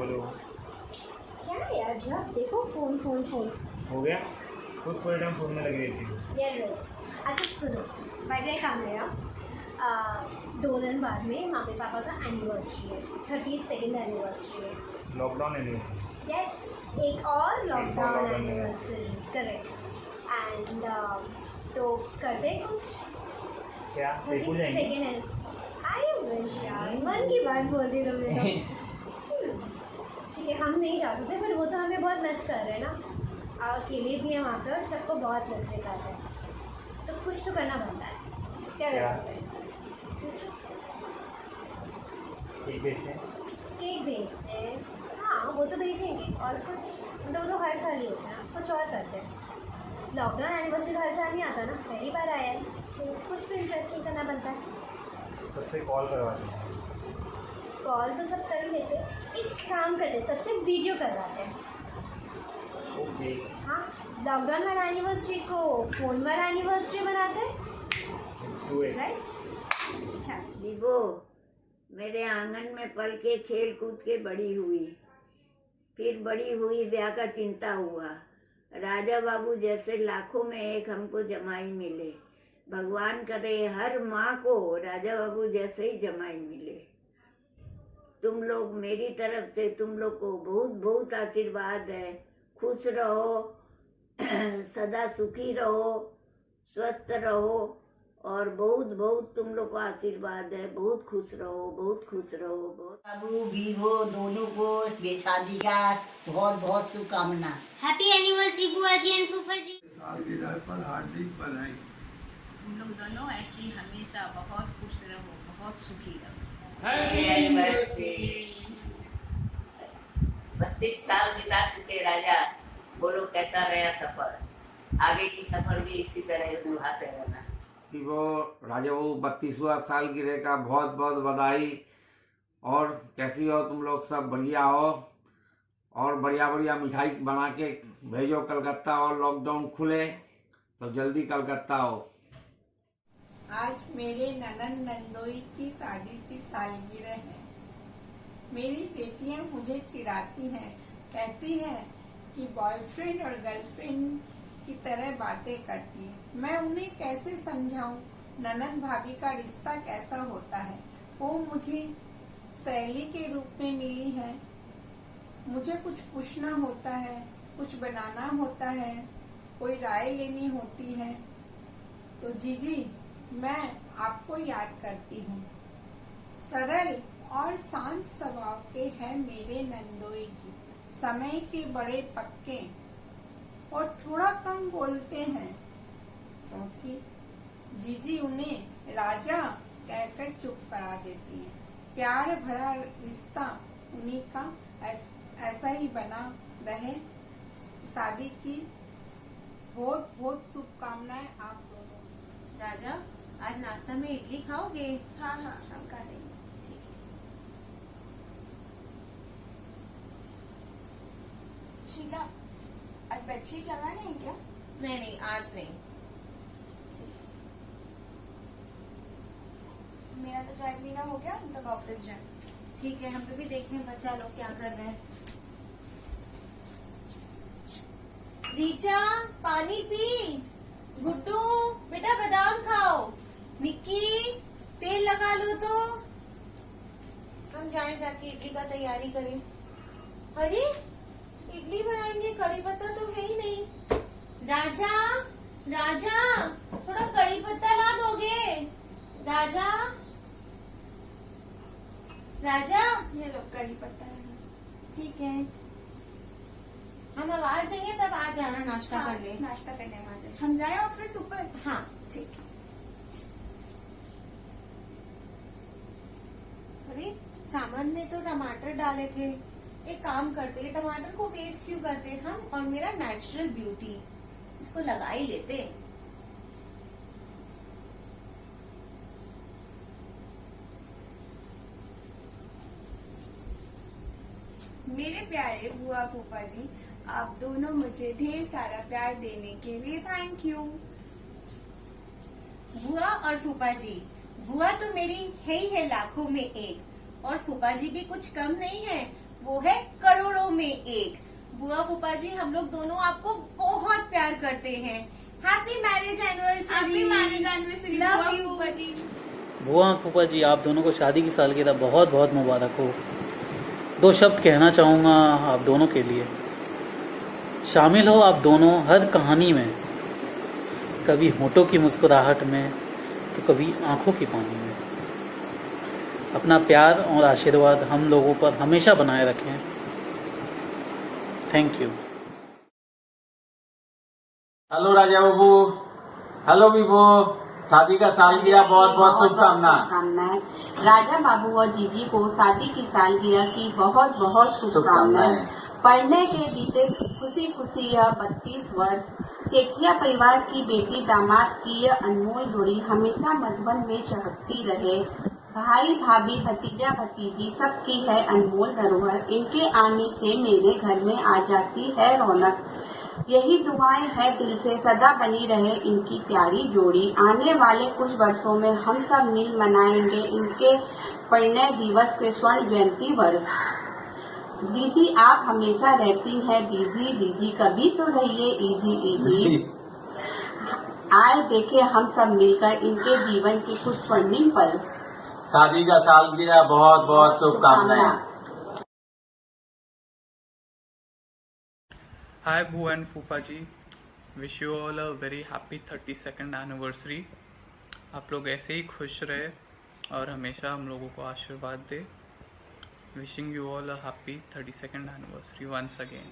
Hello. क्या है यार जी, आप देखो फोन फोन फोन हो गया? खुद पूरे टाइम फोन में लगी रहती है। यार अच्छा सुनो, बैठे काम मेरा 2 दिन बाद में मम्मी पापा का एनिवर्सरी है, 32nd एनिवर्सरी है। Lockdown anniversary. यस, एक और lockdown lockdown anniversary, correct. And तो करते हैं कुछ क्या? भूल जाएंगे? 32nd आई विश यार, मन की बात बोल दी तुमने तो। ठीक है, हम नहीं जा सकते, पर वो तो हमें बहुत मिस कर रहे हैं ना, अकेले भी हैं वहाँ पे और सबको बहुत मिस कर रहे हैं, तो कुछ तो करना बनता है। क्या कर सकते हैं? केक भेजते हैं। केक भेजते हैं, हाँ वो तो भेजेंगे, और कुछ मतलब वो तो हर साल ही होता है ना, कुछ और करते हैं। लॉकडाउन एनिवर्सरी तो हर साल नहीं आता ना, पहली बार आया है, तो कुछ तो इंटरेस्टिंग करना बनता है। सबसे कॉल करवाते हैं। कॉल तो सब कर ही लेते हैं, एक काम करते हैं, सबसे वीडियो करवाते हैं। ओके। हाँ, लॉकडाउन वाला एनिवर्सरी को फ़ोन वाला एनिवर्सरी बनाते हैं, लेट्स डू इट। राइट? अच्छा, विभो, मेरे आंगन में पल के खेल कूद के बड़ी हुई, फिर बड़ी हुई ब्याह का चिंता हुआ। राजा बाबू जैसे लाखों में एक हमको जमाई मिले। भगवान करे हर माँ को राजा बाबू जैसे ही जमाई मिले। तुम लोग मेरी तरफ से तुम लोग को बहुत बहुत आशीर्वाद है। खुश रहो, सदा सुखी रहो, स्वस्थ रहो, और बहुत बहुत तुम लोग को आशीर्वाद है। बहुत खुश रहो, बहुत खुश रहो, बहुत। बाबू वीवो दोनों को शादी का बहुत बहुत शुभकामना। हैप्पी एनिवर्सरी बुआ जी एंड फूफा जी। सालगिरह पर हार्दिक बधाई। तुम लोग दोनों ऐसे ही हमेशा बहुत खुश रहो, बहुत सुखी रहो। 32 साल बिता चुके राजा, बोलो कैसा रहा सफर? आगे की सफर भी इसी तरह निभाते रहना। वो राजा वो 32वां सालगिरह का बहुत बहुत बधाई। और कैसी हो तुम लोग? सब बढ़िया हो? और बढ़िया बढ़िया मिठाई बना के भेजो कलकत्ता, और लॉकडाउन खुले तो जल्दी कलकत्ता हो। आज मेरे ननन नंदोई की शादी की सालगिरह है। मेरी बेटियां मुझे चिढ़ाती हैं, कहती हैं कि बॉयफ्रेंड और गर्लफ्रेंड की तरह बातें करती है। मैं उन्हें कैसे समझाऊं ननद भाभी का रिश्ता कैसा होता है। वो मुझे सहेली के रूप में मिली है, मुझे कुछ पूछना होता है, कुछ बनाना होता है, कोई राय लेनी होती है तो जीजी मैं आपको याद करती हूँ। सरल और शांत स्वभाव के हैं मेरे नंदोई जी, समय के बड़े पक्के और थोड़ा कम बोलते हैं, क्योंकि जीजी उन्हें राजा कहकर चुप करा देती है। प्यार भरा रिश्ता उन्हीं का ऐसा ही बना रहे। शादी की बहुत बहुत शुभकामनाएं आप दोनों। राजा, आज नाश्ता में इडली खाओगे? हाँ हाँ हम खा लेंगे। ठीक है। शीला, आज बेडशीट लगाना है क्या? नहीं, आज नहीं। मेरा तो चाय पीना हो गया, हम तक ऑफिस जाए। ठीक है, हम पे भी देखें बच्चा लोग क्या कर रहे हैं। रीचा, पानी पी। गुड्डू, बेटा बादाम खाओ। निक्की, तेल लगा लो तो। हम जाएं जाके इडली का तैयारी करें। अरे इडली बनाएंगे, कड़ी पत्ता तो है ही नहीं। राजा, राजा, थोड़ा कड़ी पत्ता ला दोगे? राजा, राजा, ये लो करी पत्ता है। ठीक है, हम आवाज देंगे तब आ जाना नाश्ता हाँ, करने। नाश्ता करने आ जाए। हम जाए ऑफिस ऊपर? हाँ ठीक है। अरे सामान में तो टमाटर डाले थे। एक काम करते, ये टमाटर को वेस्ट क्यों करते हम, और मेरा नेचुरल ब्यूटी, इसको लगा ही लेते। मेरे प्यारे बुआ फूफा जी, आप दोनों मुझे ढेर सारा प्यार देने के लिए थैंक यू। बुआ और फूफा जी, बुआ तो मेरी है ही है लाखों में एक, और फूफा जी भी कुछ कम नहीं है। वो है करोड़ों में एक। बुआ फूफा जी, हम लोग दोनों आपको बहुत प्यार करते हैं। Happy marriage anniversary, love you. बुआ फूफा जी, आप दोनों को शादी की सालगिरह बहुत बहुत मुबारक हो। 2 शब्द कहना चाहूँगा आप दोनों के लिए। शामिल हो आप दोनों हर कहानी में, कभी होठों की मुस्कुराहट में तो कभी आंखों की पानी में। अपना प्यार और आशीर्वाद हम लोगों पर हमेशा बनाए रखें। Thank you. Hello Raja Babu, hello विभो, शादी का सालगिरह बहुत बहुत शुभकामनाएं। राजा बाबू और जीजी को शादी की सालगिरह की बहुत बहुत शुभकामनाएं। पढ़ने के बीते खुशी खुशी यह 32 वर्ष सेठिया परिवार की बेटी दामाद की यह अनमोल जोड़ी हमेशा मधुबन में चहकती रहे। भाई भाभी भतीजा भतीजी सबकी है अनमोल धरोहर। इनके आने से मेरे घर में आ जाती है रौनक। यही दुआएं है दिल से सदा बनी रहे इनकी प्यारी जोड़ी। आने वाले कुछ वर्षों में हम सब मिल मनाएंगे इनके परिणय दिवस के स्वर्ण जयंती वर्ष। दीदी आप हमेशा रहती हैं बिजी, दीदी कभी तो रहिए इजी। आए देखे हम सब मिलकर इनके जीवन के कुछ स्वर्णिम पल। शादी का सालगिरह बहुत बहुत शुभकामनाएं। Hi Boo and Fufa ji, wish you all a very happy 32nd anniversary। आप लोग ऐसे ही खुश रहे और हमेशा हम लोगों को आशीर्वाद दे। Wishing you all a happy 32nd anniversary once again।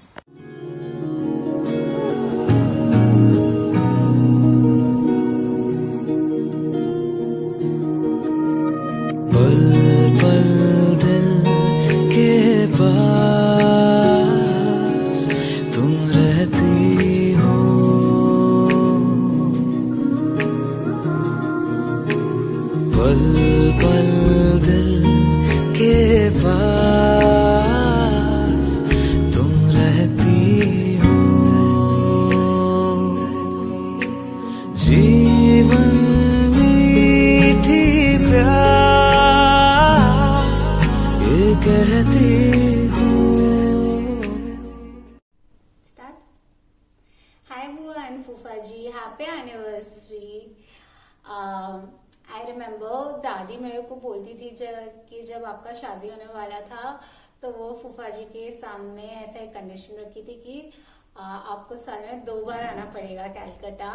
Hi Boo and Fufa ji, happy anniversary। I remember दादी मेरे को बोलती थी कि जब आपका शादी होने वाला था तो वो फूफा जी के सामने ऐसा एक कंडीशन रखी थी कि आपको साल में 2 बार आना पड़ेगा कलकत्ता,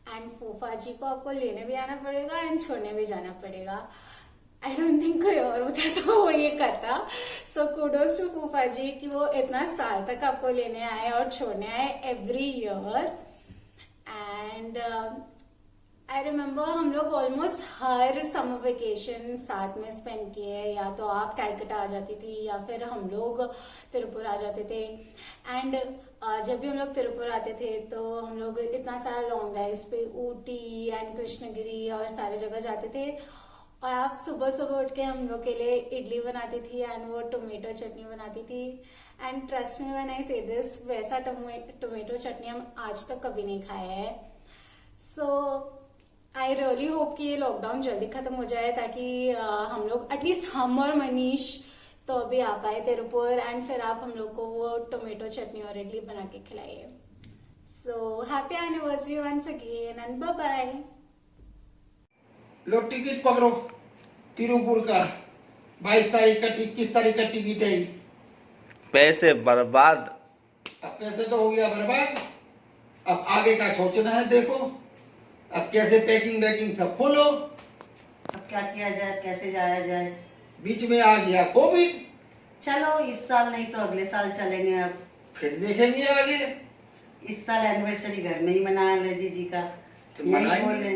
एंड फूफा जी को आपको लेने भी आना पड़ेगा एंड छोड़ने भी जाना पड़ेगा। आई डोंट थिंक कोई और होता तो वो ये करता। सो कुडोज टू फूफा जी कि वो इतना साल तक आपको लेने आए और छोड़ने आए every year. And I remember हम लोग ऑलमोस्ट हर समर वेकेशन साथ में स्पेंड किए। या तो आप कलकत्ता आ जाती थी या फिर हम लोग तिरुपुर आ जाते थे। एंड जब भी हम लोग तिरुपुर आते थे तो हम लोग इतना सारा लॉन्ग ड्राइव्स पे ऊटी एंड कृष्णगिरी और सारे जगह जाते थे। और आप सुबह सुबह उठ के हम लोग के लिए इडली बनाती थी एंड वो टोमेटो चटनी बनाती थी। And trust me when I से दिस, वैसा टोमेटो चटनी हम आज तक कभी नहीं खाया है। सो आई रियली होप कि ये लॉकडाउन जल्दी खत्म हो जाए ताकि हम लोग एटलीस्ट हम और मनीष तो अभी आ पाए तिरुपुर, एंड फिर आप हम लोग को वो टोमेटो चटनी और इडली बना के खिलाइए। So happy anniversary once again and bye bye. लो टिकट पकड़ो तिरुपुर का। 22 तारीख का 21 तारीख का टिकट है। पैसे बर्बाद। अब पैसे तो हो गया बर्बाद, अब आगे का सोचना है। देखो अब कैसे पैकिंग वैकिंग सब खोलो। अब क्या किया जाए, कैसे जाया जाए। बीच में आ गया कोविड। चलो इस साल नहीं तो अगले साल चलेंगे। अब फिर देखेंगे आगे। इस साल एनिवर्सरी घर में ही मना ले जीजी का, तो यही बोले।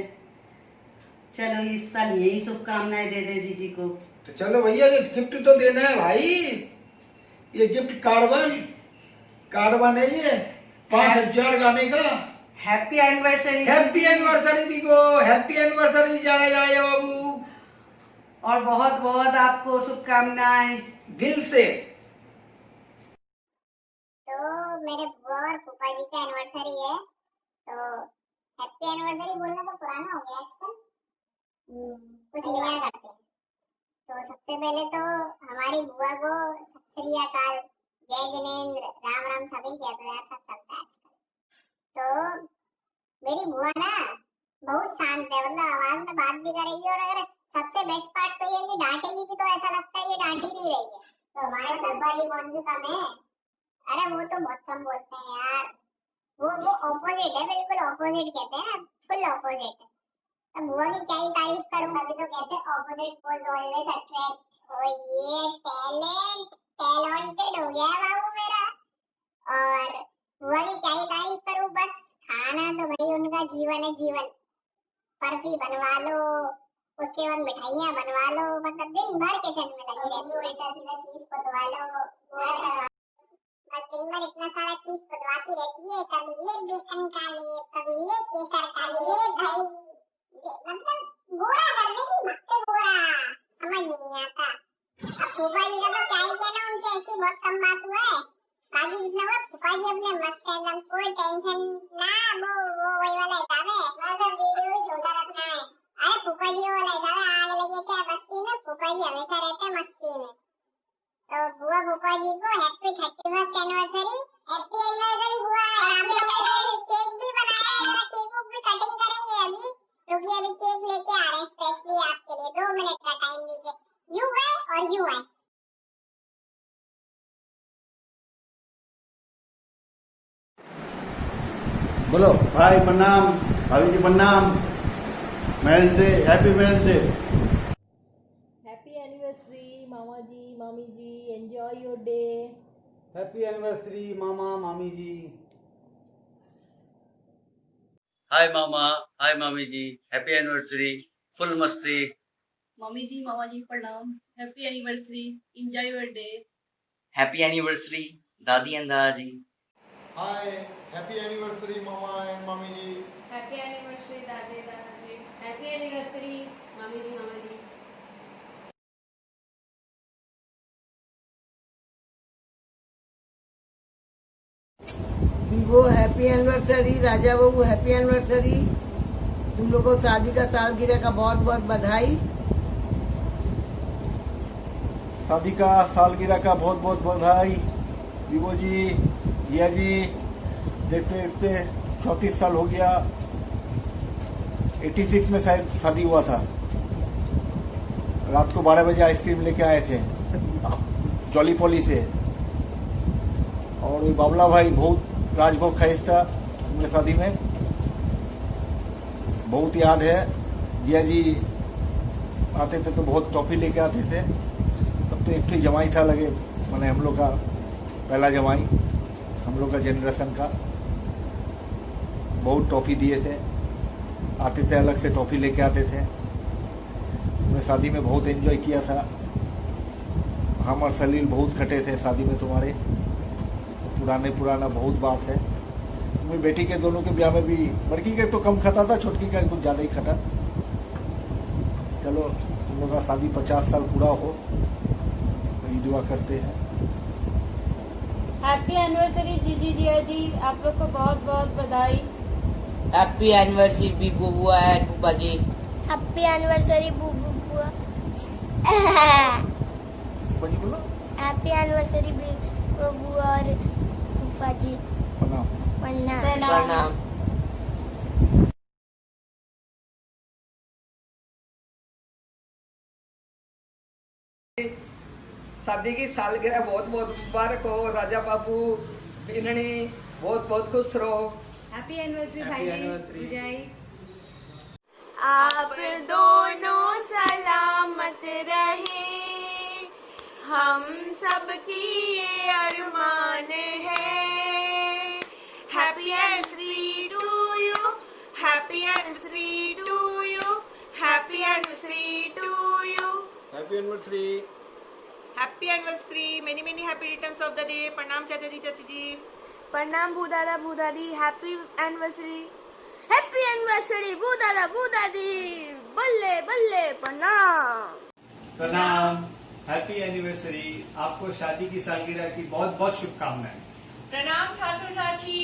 चलो इस साल यही शुभकामनाएं दे दे जीजी को। तो चलो भैया ये गिफ्ट तो देना है भाई। ये गिफ्ट कार्बन है ये 5000 गाने का। Happy anniversary. हैप्पी एनिवर्सरी दीको, हैप्पी एनिवर्सरी जाया बाबू। और बहुत बहुत आपको शुभकामनाएं दिल से। तो मेरे बुआ और फूफा जी का एनिवर्सरी है, तो हैप्पी एनिवर्सरी बोलना तो पुराना हो गया आजकल। कुछ लिया करते हैं। तो सबसे पहले तो हमारी बुआ को सत श्री अकाल, जय जिनेंद्र, राम राम सभी कहते हैं यार, सब चलता है आजकल। तो मेरी बुआ ना बहुत शांत है, मतलब आवाज में बात भी करेगी, और अगर सबसे बेस्ट पार्ट तो ये है कि डांटेगी भी तो ऐसा लगता है ये डांट ही नहीं रही है। तो हमारे पापा जी कौन से कम है, अरे वो तो बहुत कम बोलते हैं यार, वो ऑपोजिट है, बिल्कुल ऑपोजिट कहते हैं ना, फुल ऑपोजिट। अब बुआ की क्या ही तारीफ करूं, अभी तो कहते हैं ऑपोजिट पोज ऑलवेज अट्रैक्ट, और ये टैलेंटेड हो गया है बाबू मेरा। और बुआ की क्या ही तारीफ करूं, बस खाना तो भाई उनका जीवन है, जीवन। बर्फी बनवा लो, उसके बाद मिठाइयाँ बनवा लो, मतलब दिन भर किचन में लगी रहती है, उल्टा सीधा चीज पकवा लो, बस दिन भर इतना सारा चीज पकवाती रहती है, कभी ये बेसन का ले, कभी ये केसर का ले, भाई मतलब बोरा कर देगी, भक्ते बोरा, समझ ही नहीं आता। अब फूफा जी का तो क्या ही कहना, उनसे ऐसी बहुत कम बात हुआ है, बाकी जितना हुआ फूफा जी अपने मस्त है, एकदम कोई टेंशन ना, वो वही वाला हिसाब है, मतलब वीडियो भी छोटा रखना है। अरे फूफा जी वाला हिसाब है, आग लगे चाहे बस्ती में, फूफा जी हमेशा रहते हैं मस्ती में। तो बुआ फूफा जी को happy 31st anniversary, happy anniversary बुआ। हम लोग केक भी बनाया है, जरा केक भी कटिंग करेंगे अभी, रुकिए अभी केक लेके आ रहे हैं स्पेशली आपके लिए, 2 मिनट का टाइम दीजिए, यू है और यू है। बोलो भाई प्रणाम, भाभी जी प्रणाम, marriage day, happy marriage day. Happy anniversary मामा जी, मामी जी, enjoy your day. Happy anniversary मामा मामी जी। हाय मामा, हाय मामी जी, हैप्पी एनिवर्सरी, फुल मस्ती। मम्मी जी मामा जी प्रणाम, happy anniversary, enjoy your day. Happy anniversary दादी एंड दादाजी। हाय, हैप्पी एनिवर्सरी मामा एंड मामी जी। हैप्पी एनिवर्सरी दादी दादाजी। हैप्पी एनिवर्सरी मामी जी मामा जी। वीवो हैप्पी एनिवर्सरी, राजा बहू हैप्पी एनिवर्सरी, तुम लोगों को शादी का सालगिरह का बहुत बहुत बधाई। शादी का सालगिरह का बहुत बहुत बधाई वीवो जी, जिया जी। देखते देखते 34 साल हो गया, 86 में शायद शादी हुआ था। रात को 12 बजे आइसक्रीम लेके आए थे जॉली पॉली से, और वो बाबला भाई बहुत राजभोग खाइस था मेरे शादी में, बहुत याद है। जिया जी आते थे तो बहुत टॉफी लेके आते थे, तब तो एक ही जमाई था लगे, मैंने हम लोग का पहला जमाई, हम लोग का जनरेशन का, बहुत टॉफी दिए थे, आते थे अलग से टॉफी लेके आते थे। मैं शादी में बहुत एंजॉय किया था, हम और सलील बहुत खटे थे शादी में तुम्हारे, पुराना बहुत बात है। मेरी बेटी के दोनों के ब्याह में भी बड़की के तो कम खटा था, छोटकी का कुछ ज़्यादा ही खटा। चलो हम लोग का शादी 50 साल पूरा हो, वही दुआ करते हैं। हैप्पी एनिवर्सरी जीजी जिया जी, आप लोग को बहुत बहुत बधाई। हैप्पी एनिवर्सरी बीबू बुआ एंड फूफा जी। हैप्पी एनिवर्सरी बूबू बुआ। बोलो हैप्पी एनिवर्सरी बूबू बुआ और फूफा जी। प्रणाम प्रणाम। शादी की सालगिरह बहुत बहुत मुबारक हो, राजा बाबू बिननी बहुत बहुत खुश रहो। हैप्पी एनिवर्सरी भाई विजय। आप दोनों सलामत रहे, हम सबकी ये अरमान है। Happy anniversary to you, happy anniversary to you, happy anniversary to you, happy anniversary, happy anniversary, many many happy returns of the day. प्रणाम चाचा जी चाची जी, प्रणाम भू दादा भू दादी, हैप्पी एनिवर्सरी, हैप्पी एनिवर्सरी भू दादा भू दादी, बल्ले बल्ले प्रणाम। प्रणाम, हैप्पी एनिवर्सरी, आपको शादी की सालगिरह की बहुत बहुत शुभकामनाएं। प्रणाम चाचू चाची,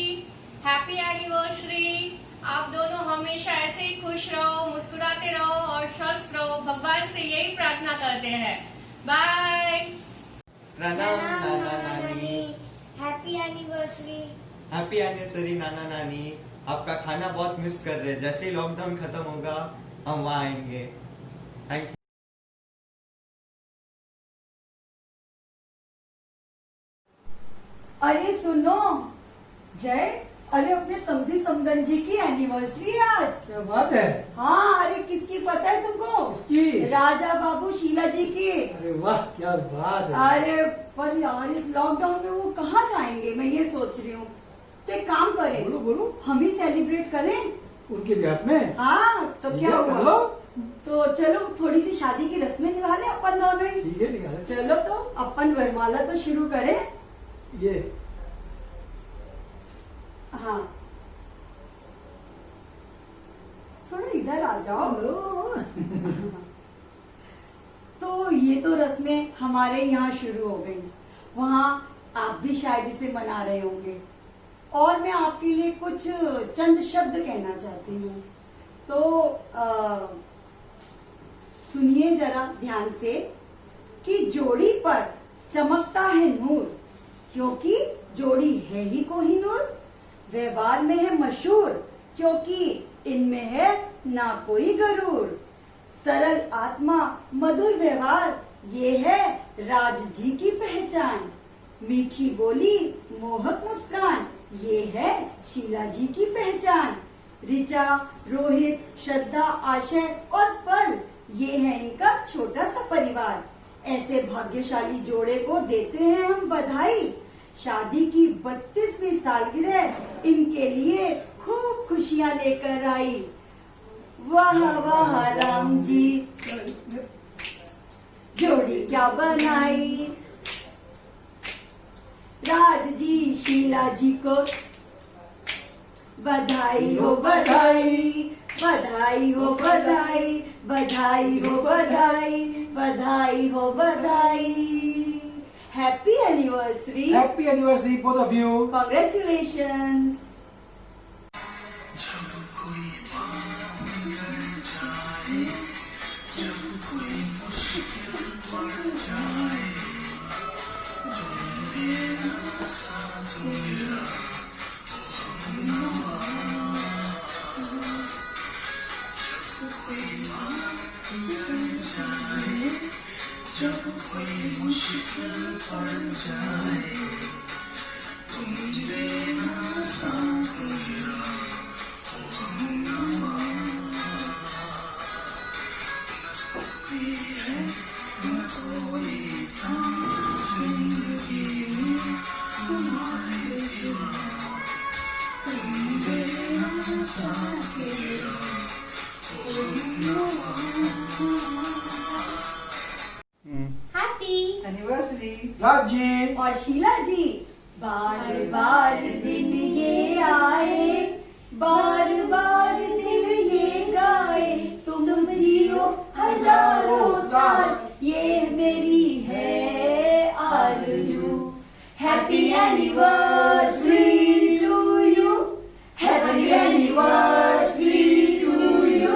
हैप्पी एनिवर्सरी, आप दोनों हमेशा ऐसे ही खुश रहो, मुस्कुराते रहो और स्वस्थ रहो। भगवान से यही प्रार्थना करते हैं। बाय। प्रणाम नाना नानी। Happy anniversary. हैप्पी एनिवर्सरी नाना नानी। आपका खाना बहुत मिस कर रहे हैं। जैसे ही लॉकडाउन खत्म होगा हम वहाँ आएंगे। Thank you. अरे सुनो जय, अरे अपने समधी समदन जी की एनिवर्सरी है आज। क्या बात है। हाँ, अरे किसकी पता है तुमको? किसकी? राजा बाबू शीला जी की। अरे वाह क्या बात है। अरे पर यार इस लॉकडाउन में वो कहाँ जाएंगे, मैं ये सोच रही हूँ। तो एक काम करें, बोलो बोलो। हम ही सेलिब्रेट करें उनके ब्याह में। हाँ तो क्या हुआ, करो। तो चलो थोड़ी सी शादी की रस्में निभा लें अपन दोनों ही। ठीक है निकालो। चलो तो अपन वरमाला तो शुरू करें। ये हाँ थोड़ा इधर आ जाओ। तो ये तो रस्में हमारे यहाँ शुरू हो गई, वहाँ आप भी शायद इसे मना रहे होंगे और मैं आपके लिए कुछ चंद शब्द कहना चाहती हूँ। तो सुनिए जरा ध्यान से कि जोड़ी पर चमकता है नूर, क्योंकि जोड़ी है ही कोहिनूर। व्यवहार में है मशहूर, क्योंकि इनमें है ना कोई गरूर। सरल आत्मा मधुर व्यवहार, ये है राज जी की पहचान। मीठी बोली मोहक मुस्कान, ये है शीला जी की पहचान। ऋचा, रोहित, श्रद्धा, आशय और पल, ये है इनका छोटा सा परिवार। ऐसे भाग्यशाली जोड़े को देते हैं हम बधाई। शादी की 32वीं सालगिरह इनके लिए खूब खुशियां लेकर आई। वाह वाह राम जी, जोड़ी क्या बनाई। राज जी शीला जी को बधाई हो बधाई, बधाई हो बधाई, बधाई हो बधाई, बधाई हो बधाई। Happy anniversary. Happy anniversary both of you. Congratulations. Happy anniversary Raj ji और शीला जी। बार बार दिन ये आए, बार बार दिल ये गाए, तुम जियो हजारों साल, ये मेरी है आरज़ू। Happy anniversary to you, happy anniversary to you,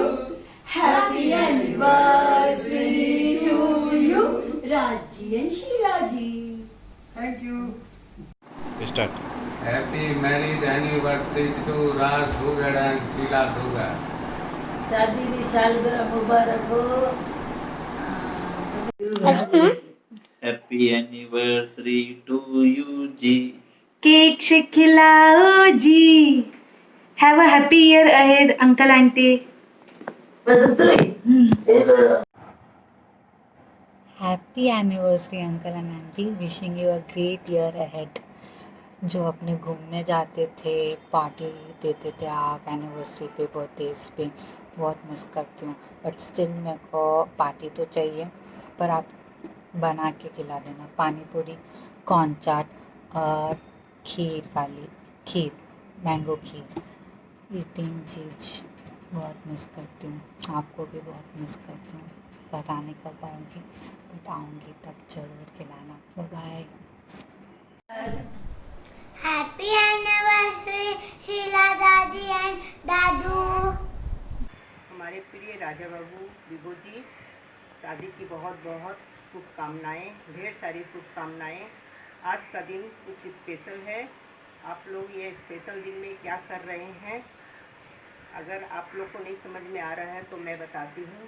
happy anniversary to you Raj ji and Sheela ji. Thank you. Start. Happy married anniversary to Raj Dhugad and Sheela Dhugad. शादी की सालगिरह मुबारक हो। हैप्पी एनिवर्सरी टू यू जी। केक से खिलाओ जी। Have a happy year ahead uncle aunty. Happy anniversary uncle and aunty, wishing you a great year ahead. जो अपने घूमने जाते थे, पार्टी देते थे आप एनिवर्सरी पे, बर्थडेज पे, बहुत मिस करती हूँ। बट स्टिल मेरे को पार्टी तो चाहिए, पर आप बना के खिला देना। पानी पूरी, कॉर्न चाट और खीर वाली खीर, मैंगो खीर, ये 3 चीज़ बहुत मिस करती हूँ। आपको भी बहुत मिस करती हूँ। पता नहीं कर पाऊँगी, बट आऊँगी तब ज़रूर खिलाना। Bye. Happy anniversary, Sheila Dadi and दादू। हमारे प्रिय राजा बाबू विभू जी, शादी की बहुत बहुत शुभकामनाएं, ढेर सारी शुभकामनाएं। आज का दिन कुछ स्पेशल है। आप लोग ये स्पेशल दिन में क्या कर रहे हैं, अगर आप लोग को नहीं समझ में आ रहा है तो मैं बताती हूँ।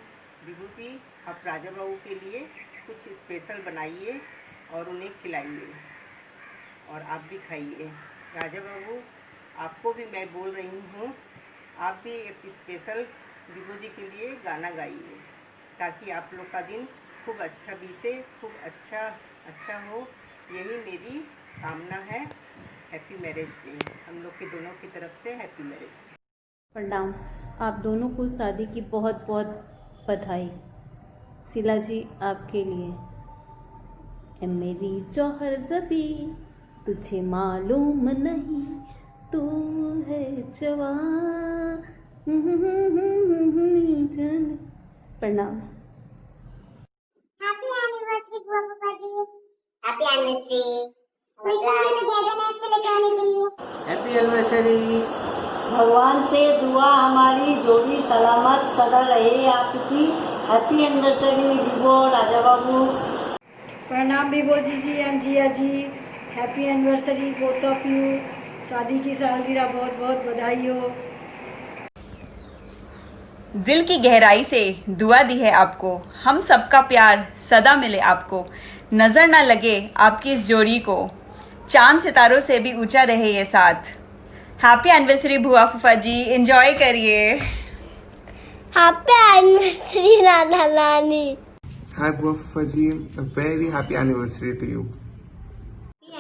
विभू जी, आप राजा बाबू के लिए कुछ स्पेशल बनाइए और उन्हें खिलाइए और आप भी खाइए। राजा बाबू, आपको भी मैं बोल रही हूँ, आप भी एक स्पेशल विभू जी के लिए गाना गाइए ताकि आप लोग का दिन खूब अच्छा बीते, खूब अच्छा हो। यही मेरी कामना है। हैप्पी मैरिज डे, हम लोग के दोनों की तरफ से हैप्पी मैरिज डे। प्रणाम। आप दोनों को शादी की बहुत बहुत बधाई। शीला जी, आपके लिए। ए मेरी जौहर जबी, तुझे मालूम नहीं तू है जवान। प्रणाम। हैप्पी एनिवर्सरी बुआ फूफा जी। Happy anniversary. Wishing you togetherness till eternity. Happy anniversary. भगवान से दुआ हमारी जोड़ी सलामत सदा रहे आपकी। हैप्पी एनिवर्सरी विभो राजा बाबू। प्रणाम Vibho ji and Jiya ji. Happy anniversary both of you. शादी की सालगिरह बहुत बहुत बधाई हो। दिल की गहराई से दुआ दी है आपको, हम सबका प्यार सदा मिले आपको, नज़र ना लगे आपकी इस जोड़ी को, चांद सितारों से भी ऊंचा रहे ये साथ। हैप्पी एनिवर्सरी बुआ फूफा जी, एंजॉय करिए। हैप्पी एनिवर्सरी नाना नानी। हाय बुआ फूफा जी, a very happy anniversary to you.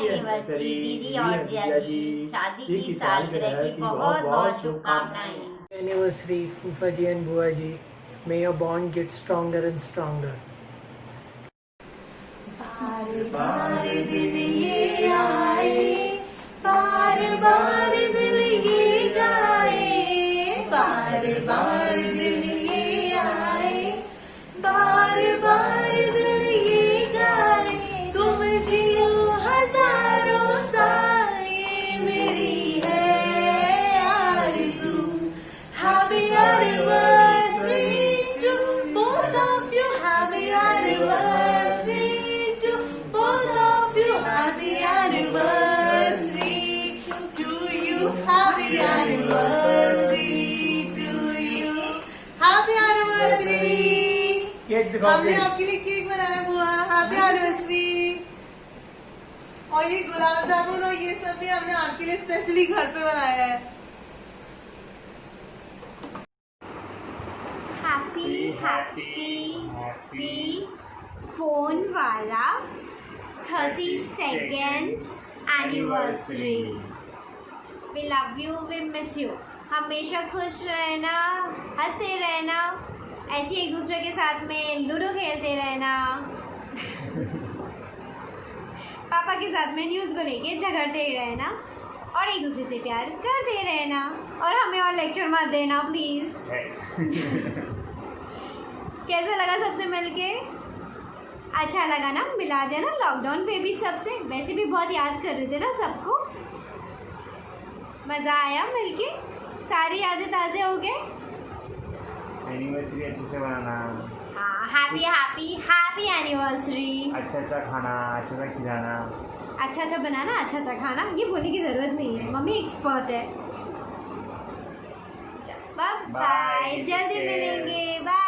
Anniversary दीदी और जिया जी, शादी की सालगिरह की बहुत बहुत शुभकामनाएं। Anniversary फूफा जी and बुआ जी, may your bond get stronger and stronger। बार बार दिन ये आए, बार बार दिल ये गाए, बार बार दिन ये आए, बार बार दिल ये गाए, तुम जियो हजारों साल, ये मेरी है आरज़ू। Happy anniversary to both of you. Happy anniversary to both of you. Happy anniversary to you. Happy anniversary to you. Happy anniversary. हमने आपके लिए केक बनाया हुआ। Happy anniversary। और ये गुलाब जामुन और ये सब भी हमने आपके लिए स्पेशली घर पे बनाया है। हैप्पी फोन वाला 32nd anniversary. We love you, we miss you. हमेशा खुश रहना, हंसते रहना, ऐसे एक दूसरे के साथ में लूडो खेलते रहना, पापा के साथ में न्यूज़ को लेके झगड़ते ही रहना और एक दूसरे से प्यार करते रहना, और हमें और लेक्चर मत देना प्लीज़। कैसा लगा सबसे मिलके? अच्छा लगा ना? मिला देना लॉकडाउन पे भी सबसे, वैसे भी बहुत याद कर रहे थे ना सबको। मज़ा आया मिलके, सारी यादें ताज़े हो गए। एनिवर्सरी अच्छे से मनाना। हाँ, हैप्पी हैप्पी हैप्पी एनिवर्सरी। अच्छा खाना, अच्छा खिलाना, अच्छा बनाना, अच्छा खाना, ये बोलने की ज़रूरत नहीं है, मम्मी एक्सपर्ट है। बाय बाय, जल्दी मिलेंगे, बाय।